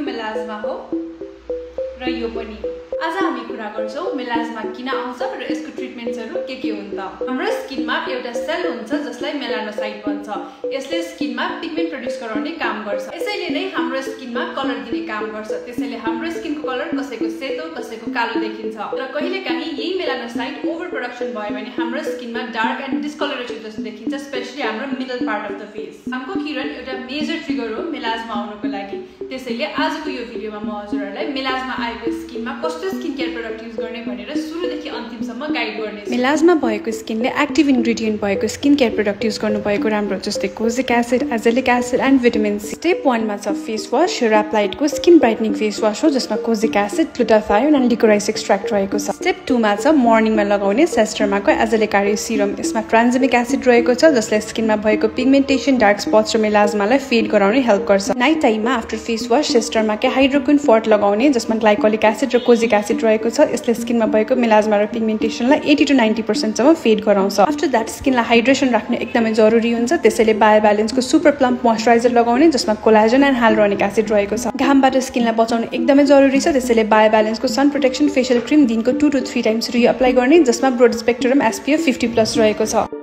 मेलाजमा हो र यो पनि। आज हामी कुरा गर्छौं मेलाजमा किन आउँछ र यसको ट्रिटमेन्ट्सहरु के हुन् त। हाम्रो स्किनमा एउटा सेल हुन्छ जसलाई मेलानोसाइट भन्छ। यसले स्किनमा पिगमेन्ट प्रोड्युस गराउने काम गर्छ। यसैले नै हाम्रो स्किनमा कलर दिने काम गर्छ। त्यसैले हाम्रो स्किनको कलर कसैको सेतो कसैको कालो देखिन्छ। र कहिलेकाहीँ यही मेलानोसाइट ओभर प्रोडक्सन भयो भने हाम्रो स्किनमा डार्क एन्ड डिस्कलरेटेड जस्तो देखिन्छ, स्पेशली हाम्रो middle part of the face. घामको किरण एउटा मेजर ट्रिगर हो मेलाजमा आउनको लागि। त्यसैले आजको यो भिडियोमा म हजुरहरुलाई मेलाजमा आएको स्किनमा कस्तो स्किन केयर प्रोडक्ट युज गर्ने भनेर सुरुदेखि अन्तिमसम्म गाइड गर्नेछु। मेलाजमा भएको स्किनले एक्टिभ इन्ग्रेडिएन्ट भएको स्किन केयर प्रोडक्ट युज गर्नु भएको राम्रो, जस्तै kojic acid, azelaic acid and vitamin C. Step 1 मा छ फेस वाश। सेराप्लाइडको स्किन ब्राइटनिङ फेस वाश हो जसमा kojic acid, glutathione and liquorice extract रहेको छ। स्टेप 2 मा छ मर्निङमा लगाउने सेस्टरमाको एजेलिक आरी सिरम। यसमा ट्रान्जेमिक एसिड रहेको छ जसले स्किनमा भएको पिगमेन्टेसन, डार्क स्पट्स र मेलाजमालाई फेड गराउने हेल्प गर्छ। नाइट टाइममा आफ्टर फेस वाश सेस्टरमाको हाइड्रोक्विन फर्ट लगाउने जसमा ग्लाइकोलिक एसिड र कोजिक एसिड रहेको छ। यसले स्किनमा भएको मेलाजमा र पिगमेन्टेसनलाई 80 to 90% सम्म फेड गराउँछ। आफ्टर दैट स्किनलाई हाइड्रेसन राख्ने एकदमै जरुरी हुन्छ। त्यसैले बायो ब्यालेन्सको सुपर प्लम्प मोइस्चराइजर लगाउने जसमा कोलाजन एन्ड हाइलुरोनिक एसिड रहेको छ। घामबाट स्किनलाई बचाउनु एकदमै जरुरी छ। त्यसैले बायो ब्यालेन्सको सन प्रोटेक्सन फेशियल क्रिम दिनको 2 to 3 टाइम्स रिअप्लाई गर्ने जसमा ब्रोड स्पेक्ट्रम SPF 50+ रहेको छ।